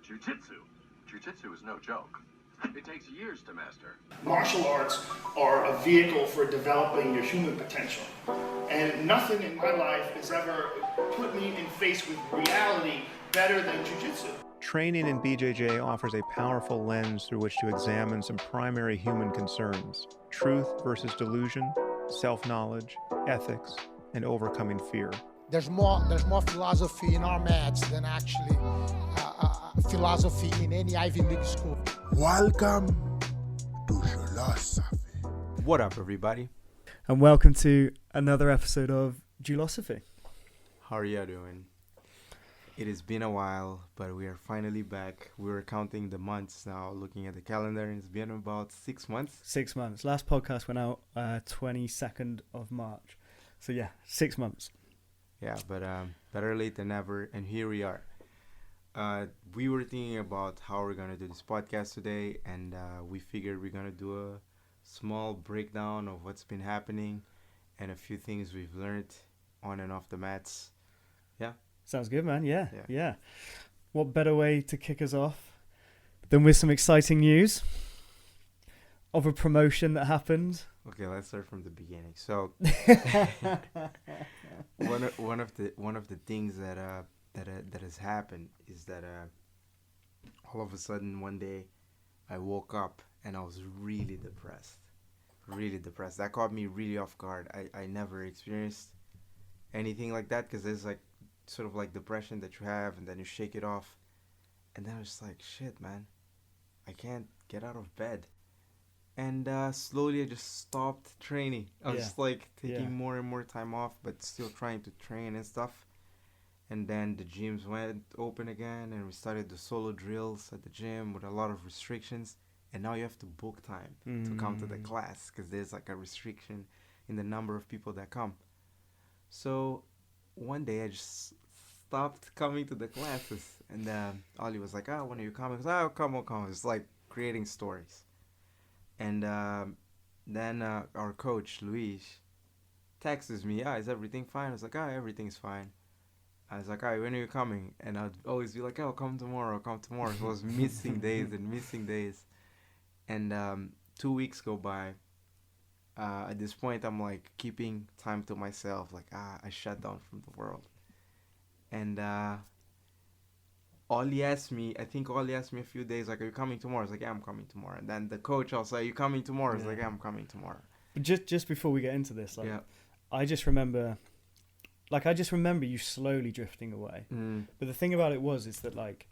Jiu-jitsu. Jiu-jitsu is no joke. It takes years to master. Martial arts are a vehicle for developing your human potential. And nothing in my life has ever put me in face with reality better than jiu-jitsu. Training in BJJ offers a powerful lens through which to examine some primary human concerns: truth versus delusion, self-knowledge, ethics, and overcoming fear. There's more philosophy in our mats than actually philosophy in any Ivy League school. Welcome to philosophy. What up, everybody? And welcome to another episode of Philosophy. How are you doing? It has been a while, but we are finally back. We're counting the months now, looking at the calendar, and it's been about 6 months. 6 months. Last podcast went out 22nd of March. So yeah, 6 months. Yeah, but better late than never, and here we are. We were thinking about how we're going to do this podcast today, and we figured we're going to do a small breakdown of what's been happening and a few things we've learned on and off the mats. Yeah. Sounds good, man. Yeah. What better way to kick us off than with some exciting news of a promotion that happened? Okay, let's start from the beginning. So, one of the things that has happened is that all of a sudden one day I woke up and I was really depressed. That caught me really off guard. I never experienced anything like that, because there's like sort of like depression that you have and then you shake it off, and then I was like, shit, man, I can't get out of bed. And slowly I just stopped training. I was just like taking more and more time off, but still trying to train and stuff. And then the gyms went open again, and we started the solo drills at the gym with a lot of restrictions. And now you have to book time to come to the class, because there's like a restriction in the number of people that come. So one day I just stopped coming to the classes, and Ollie was like, "Oh, when are you coming?" I was like, "Oh, come on." It's like creating stories. And then our coach, Luis, texts me, "Is everything fine?" I was like, everything's fine. I was like, when are you coming? And I'd always be like, come tomorrow. So I was missing days. And 2 weeks go by. At this point, I'm like keeping time to myself. Like, I shut down from the world. And Ollie asked me a few days, like, "Are you coming tomorrow?" I was like, "Yeah, I'm coming tomorrow." And then the coach also, "Are you coming tomorrow?" I was like, "Yeah, I'm coming tomorrow." But just before we get into this, I just remember you slowly drifting away. But the thing about it is that like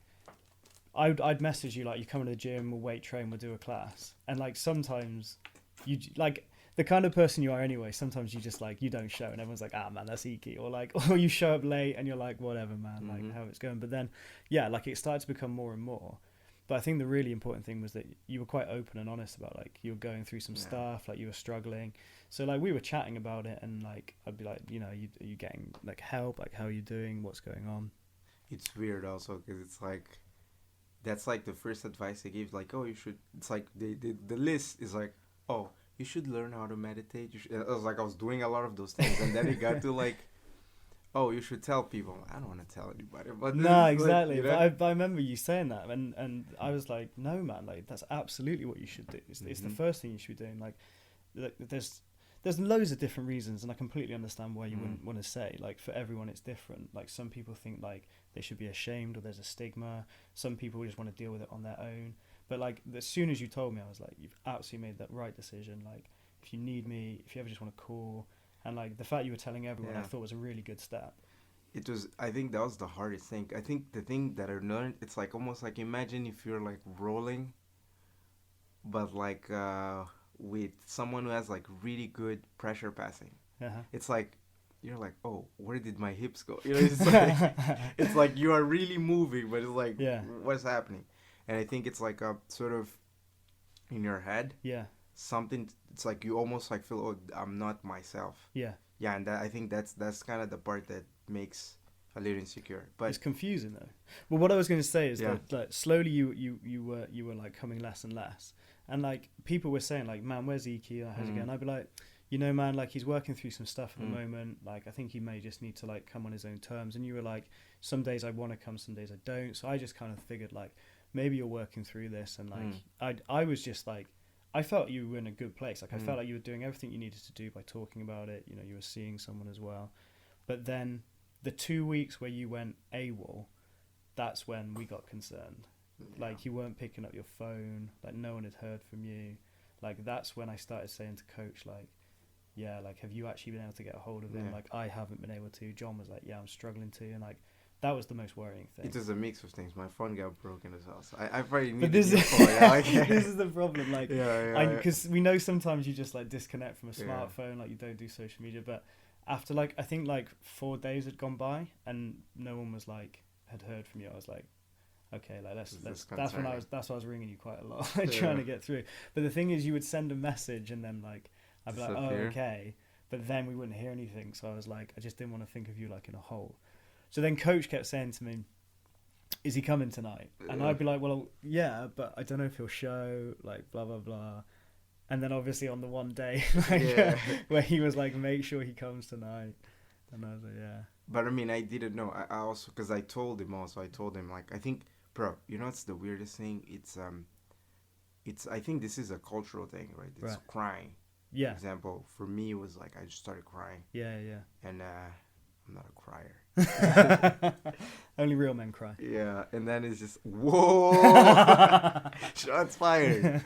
I'd message you like, "You come to the gym, we'll weight train, we'll do a class," and like sometimes you like the kind of person you are anyway. Sometimes you just like you don't show, and everyone's like, man, that's Iki," or like, or you show up late and you're like, whatever, man, like how it's going. But then like it started to become more and more. But I think the really important thing was that you were quite open and honest about like you were going through some stuff, like you were struggling. So like we were chatting about it, and like I'd be like, are you getting like help? Like, how are you doing? What's going on? It's weird also, because it's like that's like the first advice they give. Like, you should. It's like the list is like, you should learn how to meditate. I was doing a lot of those things, and then it got to like, you should tell people. I don't want to tell anybody. But no, exactly. Like, but I remember you saying that, and I was like, no, man, like that's absolutely what you should do. It's the first thing you should be doing. Like there's loads of different reasons, and I completely understand why you wouldn't want to say. Like for everyone, it's different. Like some people think like they should be ashamed, or there's a stigma. Some people just want to deal with it on their own. But like as soon as you told me, I was like, you've absolutely made that right decision. Like if you need me, if you ever just want to call, and like the fact you were telling everyone, I thought was a really good step. It was. I think that was the hardest thing. I think the thing that I learned, it's like almost like imagine if you're like rolling, but like with someone who has like really good pressure passing. It's like you're like, where did my hips go? It's like you are really moving, but it's like, what's happening? And I think it's like a sort of in your head. Something. It's like you almost like feel, I'm not myself. And I think that's kind of the part that makes a little insecure. But it's confusing though. Well, what I was going to say is that like slowly you were like coming less and less, and like people were saying like, "Man, where's Iki? How's it going?" I'd be like, you know, man, like he's working through some stuff at the moment. Like I think he may just need to like come on his own terms. And you were like, some days I want to come, some days I don't. So I just kind of figured like maybe you're working through this, and like I was just like, I felt you were in a good place. Like I felt like you were doing everything you needed to do by talking about it. You know, you were seeing someone as well. But then the 2 weeks where you went AWOL, that's when we got concerned. Yeah. Like you weren't picking up your phone. Like no one had heard from you. Like that's when I started saying to coach, like, yeah, like have you actually been able to get a hold of him? Like I haven't been able to. John was like, yeah, I'm struggling to. And like that was the most worrying thing. It was a mix of things. My phone got broken as well. So I probably but needed this, your phone. Yeah, like, this is the problem. Like, because we know sometimes you just like disconnect from a smartphone, like you don't do social media. But after like, I think like 4 days had gone by and no one was like, had heard from you. I was like, okay, like let's that's why I was ringing you quite a lot, like, trying to get through. But the thing is, you would send a message and then like, I'd be like, oh, okay. But then we wouldn't hear anything. So I was like, I just didn't want to think of you like in a hole. So then coach kept saying to me, is he coming tonight? And I'd be like, well, yeah, but I don't know if he'll show, like, blah, blah, blah. And then obviously on the one day, like, where he was like, make sure he comes tonight. And I was like, yeah. But I mean, I didn't know. I also, because I told him, like, I think, bro, you know what's the weirdest thing? It's I think this is a cultural thing, right? It's crying. Yeah. For example, for me, it was like, I just started crying. Yeah, yeah. And I'm not a crier. Only real men cry. Yeah, and then it's just whoa, shots fired.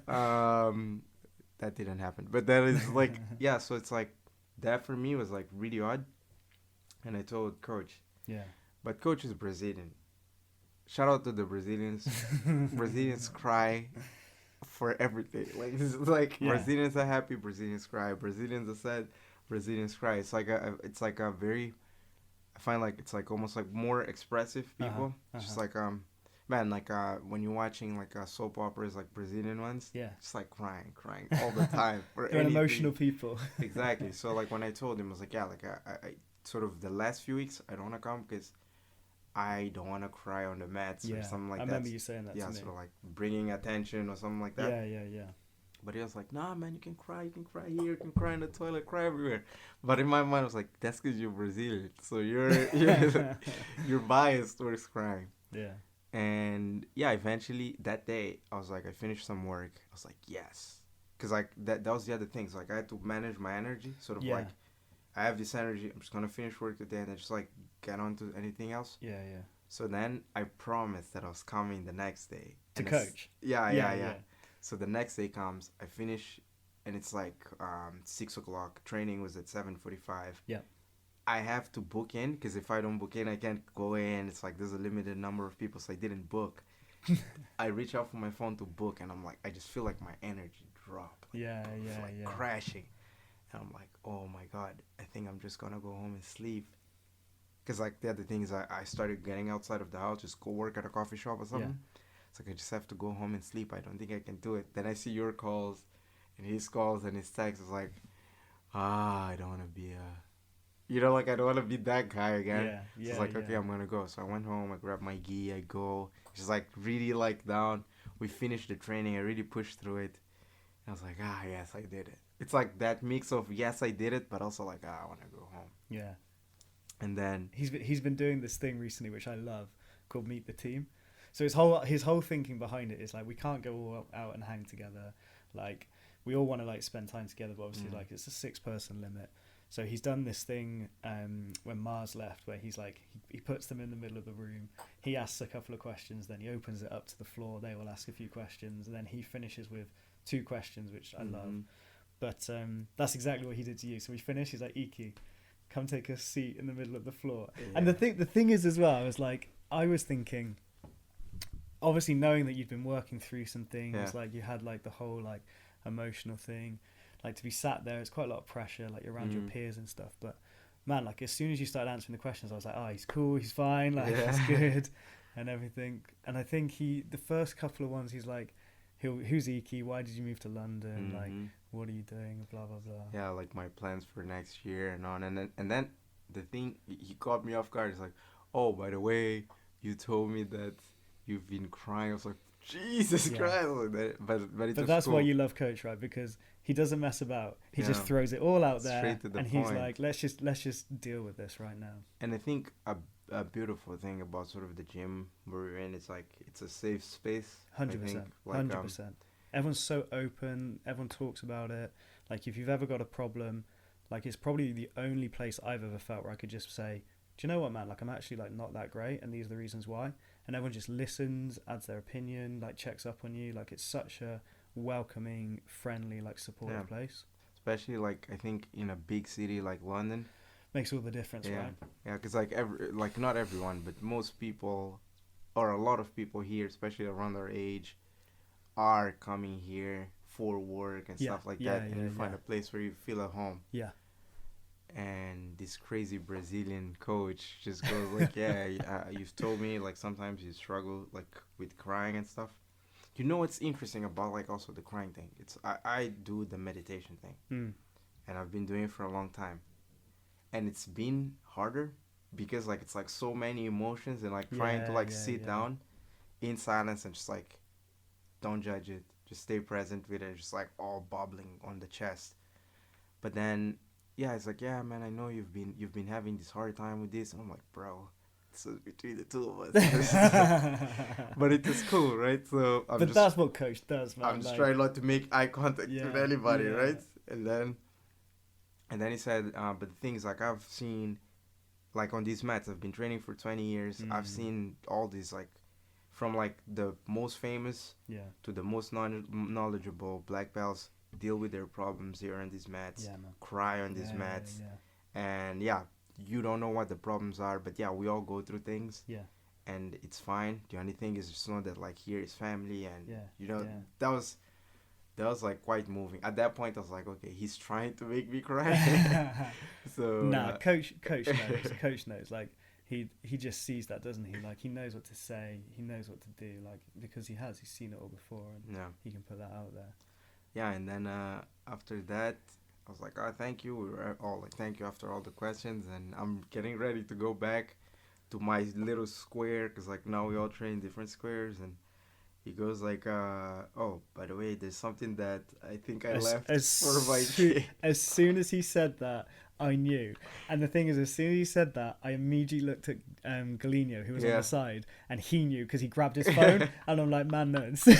That didn't happen, but that is like so it's like that for me was like really odd, and I told coach. Yeah. But coach is Brazilian. Shout out to the Brazilians. Brazilians cry for everything. Like it's like Brazilians are happy, Brazilians cry. Brazilians are sad, Brazilians cry. It's like a very, I find like it's like almost like more expressive people. Just like man, like when you're watching like soap operas, like Brazilian ones, just like crying all the time. They're emotional people. Exactly. So like when I told him, I was like, like I sort of the last few weeks I don't want to come because I don't want to cry on the mats or something like that. I remember you saying that to me. Yeah, sort of like bringing attention or something like that. Yeah. But he was like, nah, man, you can cry here, you can cry in the toilet, cry everywhere. But in my mind, I was like, that's because you're Brazilian. So you're biased towards crying. Yeah. And yeah, eventually that day, I was like, I finished some work. I was like, yes. Because like that was the other thing. So like I had to manage my energy. Sort of like, I have this energy. I'm just going to finish work today and then just like get on to anything else. Yeah. So then I promised that I was coming the next day. To coach? Yeah. So the next day comes, I finish, and it's like 6 o'clock. Training was at 7:45. Yeah. I have to book in, because if I don't book in, I can't go in. It's like there's a limited number of people, so I didn't book. I reach out for my phone to book, and I'm like, I just feel like my energy drop. Like, crashing. And I'm like, oh my God, I think I'm just going to go home and sleep. Because like the other thing is I started getting outside of the house, just go work at a coffee shop or something. Yeah. It's like I just have to go home and sleep. I don't think I can do it. Then I see your calls and his calls and his texts. It's like, I don't want to be I don't want to be that guy again. So it's like, okay, I'm going to go. So I went home, I grabbed my gi, I go. Just like really like down. We finished the training. I really pushed through it. And I was like, yes, I did it. It's like that mix of, yes, I did it, but also like, I want to go home. Yeah. And then he's been doing this thing recently, which I love, called Meet the Team. So his whole thinking behind it is like, we can't go all out and hang together. Like we all want to like spend time together, but obviously like it's a 6-person limit. So he's done this thing when Mars left, where he's like he puts them in the middle of the room. He asks a couple of questions, then he opens it up to the floor. They will ask a few questions, and then he finishes with 2 questions, which I love. But that's exactly what he did to you. So we finished. He's like, Iki, come take a seat in the middle of the floor. Yeah. And the thing is as well, I was thinking, obviously knowing that you'd been working through some things, like you had like the whole like emotional thing, like to be sat there, it's quite a lot of pressure, like you're around your peers and stuff. But man, like as soon as you started answering the questions, I was like, he's cool, he's fine, like he's good and everything. And I think the first couple of ones, he's like, who's Iki? Why did you move to London? Like, what are you doing? Blah blah blah. Yeah, like my plans for next year and on, and then the thing, he caught me off guard. It's like, oh, by the way, you told me that you've been crying. I was like, Jesus Yeah. Christ. Like that. But But that's why you love Coach, right? Because he doesn't mess about. He just Yeah. throws it all out there, Straight to the and point. he's like, let's just deal with this right now. And I think a beautiful thing about sort of the gym where we're in is like it's a safe space. 100%. 100%. Everyone's so open. Everyone talks about it. Like, if you've ever got a problem, like, it's probably the only place I've ever felt where I could just say, do you know what, man? Like, I'm actually, like, not that great, and these are the reasons why. And everyone just listens, adds their opinion, like, checks up on you. Like, it's such a welcoming, friendly, like, supportive place. Especially, like, I think in a big city like London. Makes all the difference, Yeah. right? Yeah, because, like, not everyone, but most people, or a lot of people here, especially around our age, are coming here for work and stuff like that. And you find a place where you feel at home. Yeah. And this crazy Brazilian coach just goes like, you've told me like sometimes you struggle like with crying and stuff. You know what's interesting about like also the crying thing? It's I do the meditation thing, and I've been doing it for a long time, and it's been harder because like it's like so many emotions and like trying to like sit down in silence and just like don't judge it, just stay present with it, just like all bubbling on the chest. But then it's like, yeah, man, I know you've been having this hard time with this. And I'm like, bro, this is between the two of us. But it is cool, right? So that's what Coach does, man. I'm just trying not to make eye contact with anybody, right? And then he said, but the thing is, like, I've seen, like, on these mats, I've been training for 20 years. I've seen all these, like, from, like, the most famous to the most knowledgeable black belts deal with their problems here on these mats, cry on these mats. And, you don't know what the problems are, but, we all go through things. And it's fine. The only thing is just know that, like, here is family. And, you know, that was like quite moving. At that point, I was like, okay, he's trying to make me cry. So Coach knows. Coach knows. Like, he just sees that, doesn't he? Like, he knows what to say. He knows what to do. Like, because he's seen it all before, and he can put that out there. Yeah, and then after that, I was like, oh, thank you. We were all like, thank you after all the questions, and I'm getting ready to go back to my little square because like now we all train different squares, and he goes like, oh, by the way, there's something that I think I left for my kid. As soon as he said that, I knew. And the thing is, as soon as he said that, I immediately looked at Galeno, who was on the side, and he knew because he grabbed his phone, and I'm like, man knows. To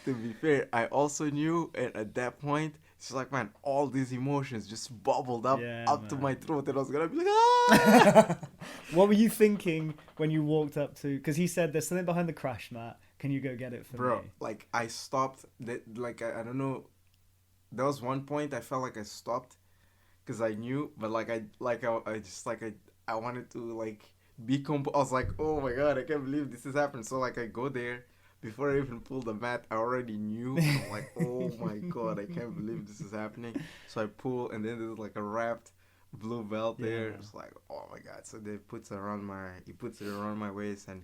be fair, I also knew, and at that point, it's like, man, all these emotions just bubbled up to my throat, and I was gonna be like, ah! What were you thinking when you walked up to? Because he said there's something behind the crash mat. Can you go get it for me? Bro, like I stopped. Like I don't know. There was one point I felt like I stopped, because I knew, but I wanted to like be I was like, oh my god, I can't believe this is happening. So like I go there. Before I even pulled the mat, I already knew. I'm like, oh my god, I can't believe this is happening. So I pull, and then there's like a wrapped blue belt there. It's like, oh my god. So he puts it around my waist, and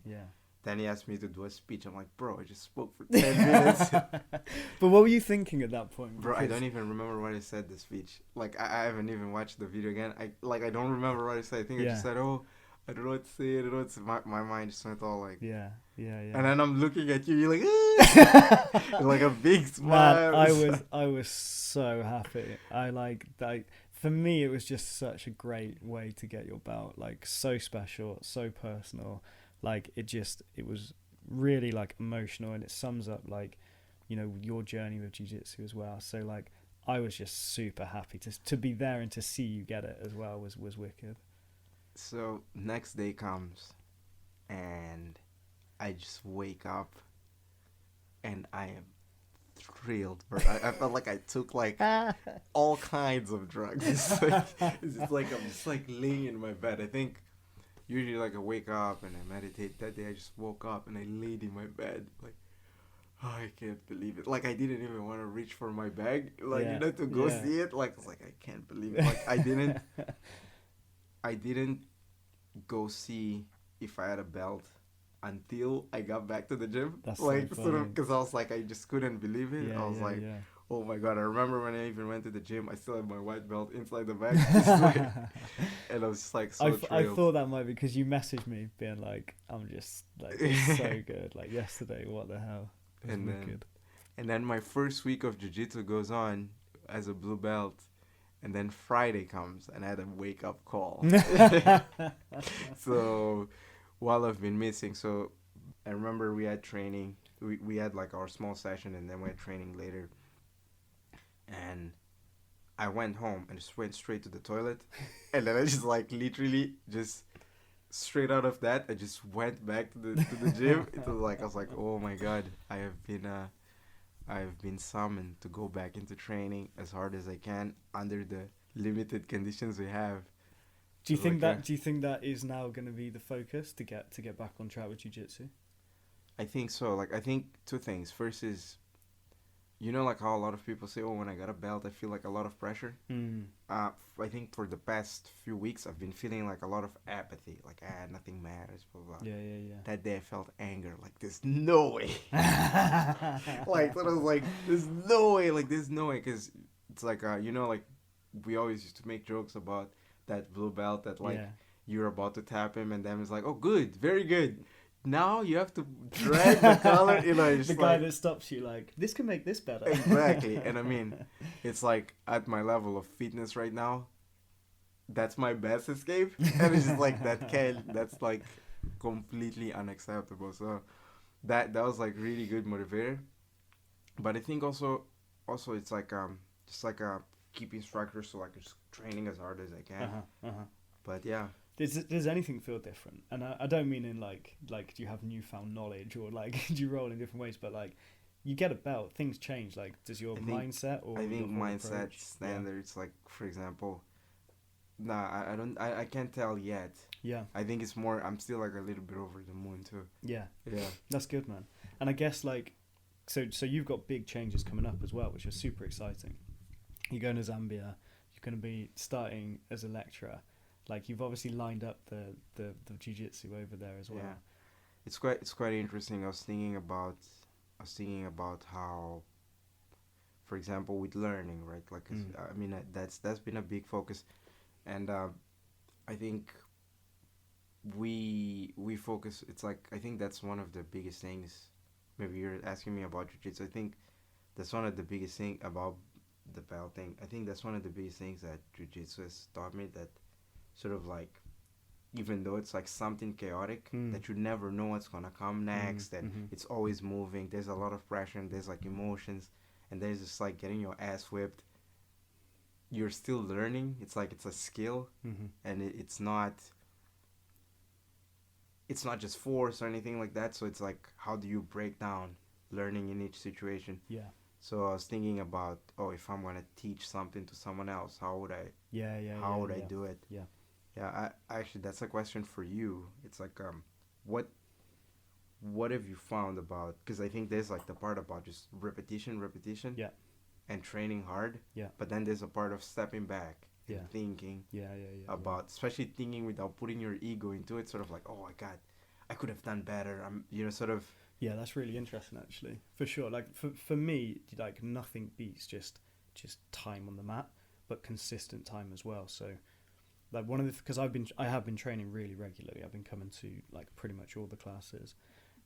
then he asked me to do a speech. I'm like, bro, I just spoke for 10 minutes. But what were you thinking at that point? Bro, I don't even remember what I said the speech. Like I haven't even watched the video again. I don't remember what I said. I think I just said, oh, I don't know what to say. I don't know what to say. My mind just went all like... Yeah. And then I'm looking at you, you're like, ah! Like a big smile. Man, I was so happy. For me, it was just such a great way to get your belt. Like, so special, so personal. Like, it was really, like, emotional, and it sums up, like, you know, your journey with jiu-jitsu as well. So, like, I was just super happy to be there, and to see you get it as well was wicked. So next day comes, and I just wake up, and I am thrilled, bro. I felt like I took like all kinds of drugs. It's just like I'm just like laying in my bed. I think usually like I wake up and I meditate. That day I just woke up and I laid in my bed like, oh, I can't believe it. Like I didn't even want to reach for my bag, like you know, to go see it. Like it's like I can't believe it. Like I didn't go see if I had a belt until I got back to the gym. That's like so sort of, because I was like, I just couldn't believe it. I was like, Oh my god! I remember when I even went to the gym, I still had my white belt inside the bag, this way. And I was just like so I thrilled. thought that might be because you messaged me being like, I'm just like, it's so good. Like yesterday, what the hell? It was wicked. And then my first week of jiu-jitsu goes on as a blue belt, and then Friday comes and I had a wake up call. So while I've been missing, so I remember we had training. We had like our small session, and then we had training later. And I went home and just went straight to the toilet, and then I just like literally just straight out of that I just went back to the gym. It was like I was like, oh my god, I have been summoned to go back into training as hard as I can under the limited conditions we have. Do you think that is now going to be the focus to get back on track with jiu-jitsu? I think so. Like I think two things. First is, like how a lot of people say, oh, when I got a belt, I feel like a lot of pressure. I think for the past few weeks, I've been feeling like a lot of apathy. Like, nothing matters, blah, blah. Yeah. That day I felt anger. Like, there's no way. Like, I was like, there's no way. Like, there's no way. Because it's like, like, we always used to make jokes about that blue belt that, like, you're about to tap him. And then it's like, oh, good. Very good. Now you have to drag the collar, it's the guy that stops you, like, this can make this better. Exactly. And I mean, it's like at my level of fitness right now, that's my best escape. And it's just like that's like completely unacceptable. So that was like really good motivator. But I think also it's like just like keeping structure, so like just training as hard as I can. But yeah. Does anything feel different? And I don't mean in like do you have newfound knowledge or like do you roll in different ways? But like you get a belt, things change. Like does your mindset or I think your mindset approach? standards, like for example, I can't tell yet. Yeah. I think it's more. I'm still like a little bit over the moon too. Yeah. Yeah. That's good, man. And I guess like so you've got big changes coming up as well, which is super exciting. You're going to Zambia. You're going to be starting as a lecturer. Like you've obviously lined up the jiu-jitsu over there as well. Yeah, it's quite interesting. I was thinking about how, for example, with learning, right? Like, I mean, that's been a big focus, and I think we focus. It's like I think that's one of the biggest things. Maybe you're asking me about jiu-jitsu. I think that's one of the biggest thing about the belt thing. I think that's one of the biggest things that jiu-jitsu has taught me, that sort of like, even though it's like something chaotic, that you never know what's gonna come next, that it's always moving, there's a lot of pressure, and there's like emotions, and there's just like getting your ass whipped, you're still learning. It's like it's a skill, and it's not just force or anything like that. So it's like, how do you break down learning in each situation? Yeah. So I was thinking about, if I'm gonna teach something to someone else, how would I do it? Yeah, I actually, that's a question for you. It's like, what have you found about, because I think there's like the part about just repetition, yeah, and training hard, yeah, but then there's a part of stepping back and thinking about, especially thinking without putting your ego into it, sort of like, oh my god, I could have done better. Sort of. Yeah, that's really interesting, actually, for sure. Like for me, like nothing beats just time on the mat, but consistent time as well. So, like one of the, because I have been training really regularly. I've been coming to like pretty much all the classes,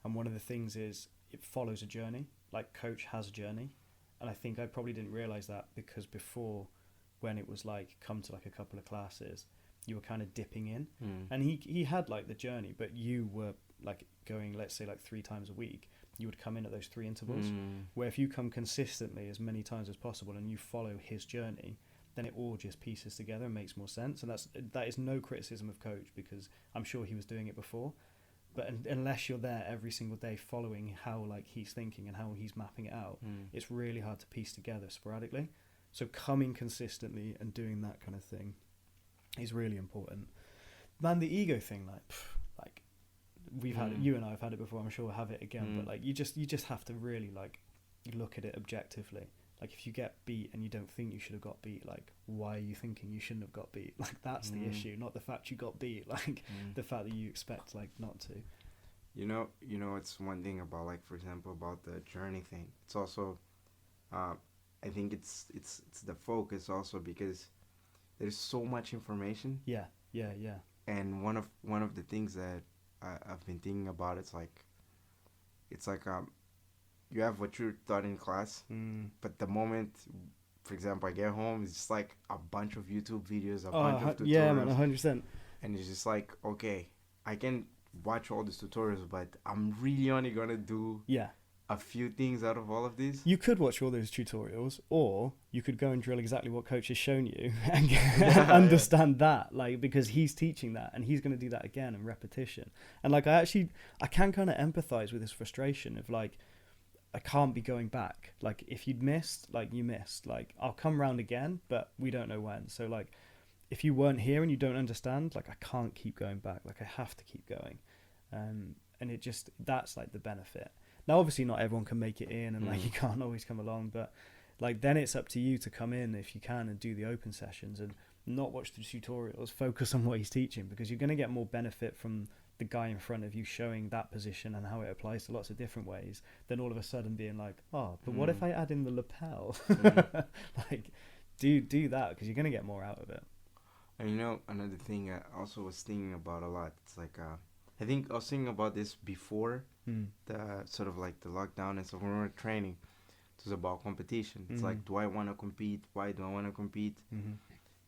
and one of the things is it follows a journey. Like coach has a journey, and I think I probably didn't realize that, because before, when it was like come to like a couple of classes, you were kind of dipping in, and he had like the journey, but you were like going, let's say like 3 times a week, you would come in at those 3 intervals, where if you come consistently as many times as possible and you follow his journey, then it all just pieces together and makes more sense. And that is no criticism of coach, because I'm sure he was doing it before, but unless you're there every single day following how like he's thinking and how he's mapping it out, it's really hard to piece together sporadically. So coming consistently and doing that kind of thing is really important. Man, the ego thing, like we've had it, you and I have had it before, I'm sure we'll have it again, but like you just have to really like look at it objectively. Like if you get beat and you don't think you should have got beat, like why are you thinking you shouldn't have got beat? Like that's the issue, not the fact you got beat, like the fact that you expect like not to. It's one thing about, like, for example, about the journey thing. It's also I think it's the focus also, because there's so much information. Yeah. And one of the things that I've been thinking about, it's like you have what you're taught in class, but the moment, for example, I get home, it's just like a bunch of YouTube videos, a bunch of tutorials. Yeah, man, 100%. And it's just like, okay, I can watch all these tutorials, but I'm really only gonna do a few things out of all of these. You could watch all those tutorials, or you could go and drill exactly what coach has shown you and understand that, like, because he's teaching that and he's going to do that again in repetition. And like, I can kind of empathize with his frustration of like, I can't be going back. Like, if you'd missed, like, you missed. Like, I'll come round again, but we don't know when. So like, if you weren't here and you don't understand, like, I can't keep going back. Like, I have to keep going. And it just, that's like the benefit. Now, obviously not everyone can make it in, and like, you can't always come along, but like, then it's up to you to come in if you can and do the open sessions and not watch the tutorials, focus on what he's teaching, because you're going to get more benefit from the guy in front of you showing that position and how it applies to lots of different ways than all of a sudden being like, oh, but what if I add in the lapel? Like, do that, because you're going to get more out of it. And you know, another thing I also was thinking about a lot, it's like, I think I was thinking about this before the sort of like the lockdown and stuff. When we were training, it was about competition. It's like, do I want to compete? Why do I want to compete?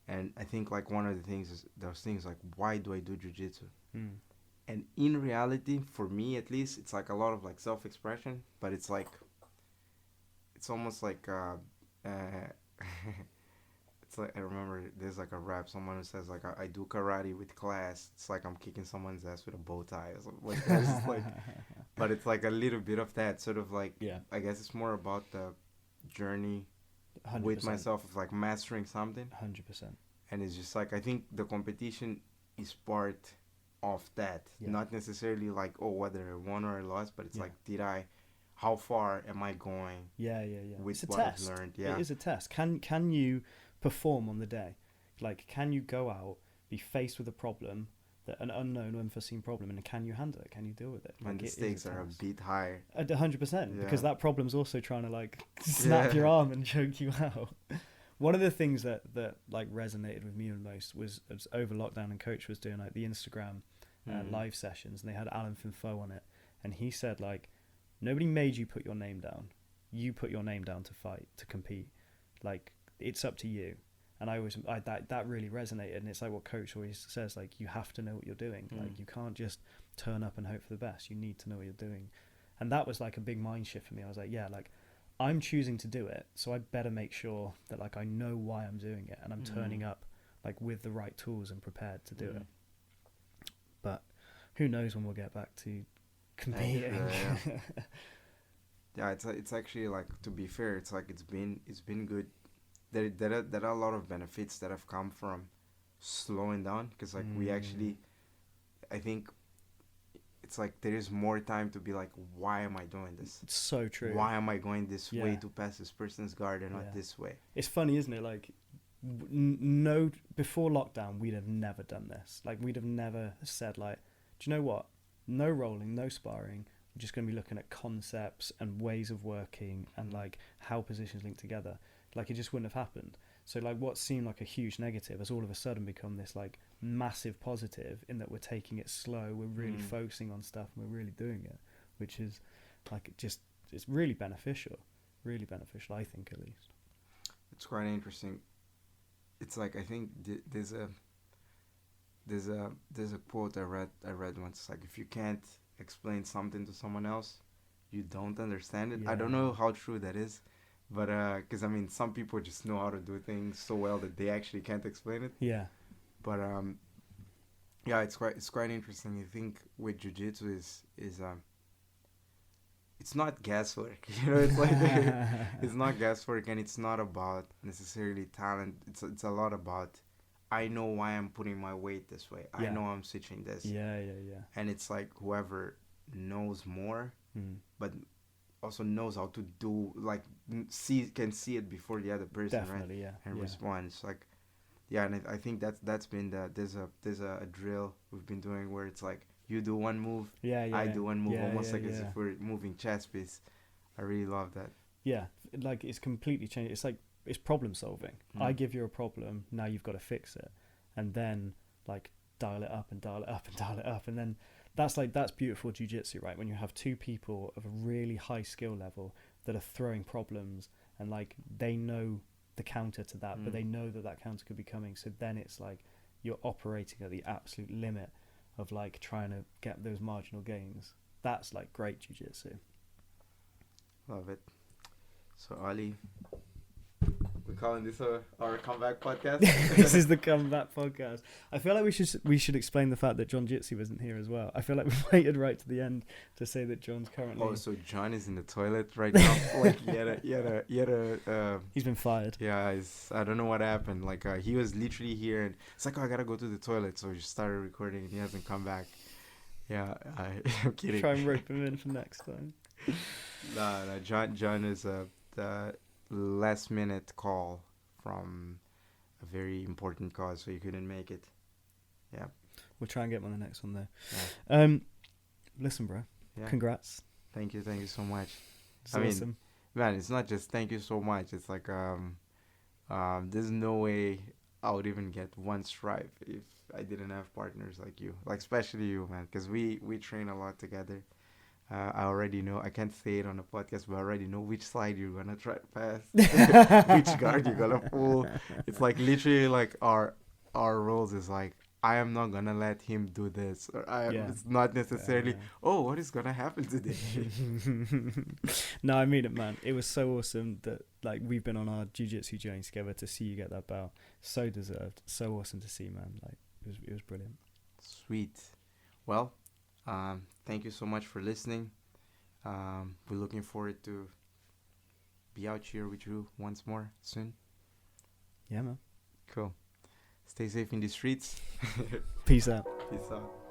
And I think like one of the things is those things like, why do I do jiu-jitsu? And in reality, for me at least, it's like a lot of like self-expression, but it's like, it's almost like it's like, I remember there's like a rap, someone who says like, I do karate with class. It's like I'm kicking someone's ass with a bow tie or something like that. It's like, but it's like a little bit of that sort of like, I guess it's more about the journey 100%. with myself of like mastering something. 100%. And it's just like, I think the competition is part of that, not necessarily like, oh, whether I won or I lost, but it's like, how far am I going? With It's a what test. I've learned. It is a test. Can you perform on the day? Like, can you go out, be faced with a problem, an unknown, unforeseen problem, and can you handle it? Can you deal with it? When like, the stakes are a bit higher. 100%, because that problem's also trying to like snap your arm and choke you out. One of the things that like resonated with me the most was over lockdown, and coach was doing like the Instagram live sessions, and they had Alan Finfo on it, and he said like, nobody made you put your name down. You put your name down to fight, to compete. Like, it's up to you. And that really resonated. And it's like what coach always says, like, you have to know what you're doing. Like, you can't just turn up and hope for the best. You need to know what you're doing. And that was like a big mind shift for me. I was like, yeah, like, I'm choosing to do it, so I better make sure that like I know why I'm doing it, and I'm turning up like with the right tools and prepared to do it. But who knows when we'll get back to competing. Yeah, it's actually like, to be fair, it's like it's been good. There are a lot of benefits that have come from slowing down, because like we actually, I think it's like there is more time to be like, why am I doing this? It's so true. Why am I going this way to pass this person's guard and not this way? It's funny, isn't it? Like, no, before lockdown, we'd have never done this. Like, we'd have never said like, do you know what? No rolling, no sparring. We're just going to be looking at concepts and ways of working and like how positions link together. Like, it just wouldn't have happened. So like, what seemed like a huge negative has all of a sudden become this like massive positive, in that we're taking it slow, we're really focusing on stuff, and we're really doing it, which is like, it's really beneficial, I think, at least. It's quite interesting. It's like, I think there's a quote I read once. It's like, if you can't explain something to someone else, you don't understand it. I don't know how true that is, but because I mean, some people just know how to do things so well that they actually can't explain it. Yeah. But yeah, it's quite interesting. I think with jiu-jitsu is it's not guesswork. You know, it's like it's not guesswork, and it's not about necessarily talent. It's a lot about, I know why I'm putting my weight this way. I know I'm switching this. Yeah. And it's like, whoever knows more, but also knows how to do, like, can see it before the other person. Definitely, right? And respond. It's like, and I think that's been there's a drill we've been doing where it's like, you do one move, I do one move, almost like as if we're moving chess piece. I really love that. yeah, like it's completely changed. It's like it's problem solving. I give you a problem, now you've got to fix it, and then like dial it up and dial it up and dial it up, and then that's beautiful jiu-jitsu, right? When you have two people of a really high skill level that are throwing problems, and like they know the counter to that, but they know that counter could be coming. So then it's like you're operating at the absolute limit of like trying to get those marginal gains. That's like great jiu-jitsu. Love it. So Ali, we're calling this our comeback podcast. This is the comeback podcast. I feel like we should explain the fact that John Jitsu wasn't here as well. I feel like we waited right to the end to say that John's currently. Oh, so John is in the toilet right now. Like he had a. He's been fired. Yeah, I don't know what happened. Like he was literally here, and it's like, oh, I gotta go to the toilet. So he started recording, and he hasn't come back. Yeah, I'm kidding. Try and rope him in for next time. Nah, John is the last minute call from a very important cause, so you couldn't make it. Yeah, we'll try and get him on the next one though. Yeah. Listen, bro. Yeah. Congrats. Thank you so much. It's awesome. Man, it's not just thank you so much. It's like there's no way I would even get one stripe if I didn't have partners like you, like especially you, man, because we train a lot together. I already know, I can't say it on the podcast, but I already know which side you're gonna try to pass, which guard you're gonna pull. It's like literally like our roles is like, I am not gonna let him do this, or it's not necessarily, oh, what is gonna happen today? No, I mean it, man. It was so awesome that like we've been on our jiu-jitsu journey together. To see you get that belt, so deserved, so awesome to see, man. Like it was brilliant. Sweet. Well, thank you so much for listening. We're looking forward to be out here with you once more soon. Yeah, man. Cool. Stay safe in the streets. Peace out. Peace out.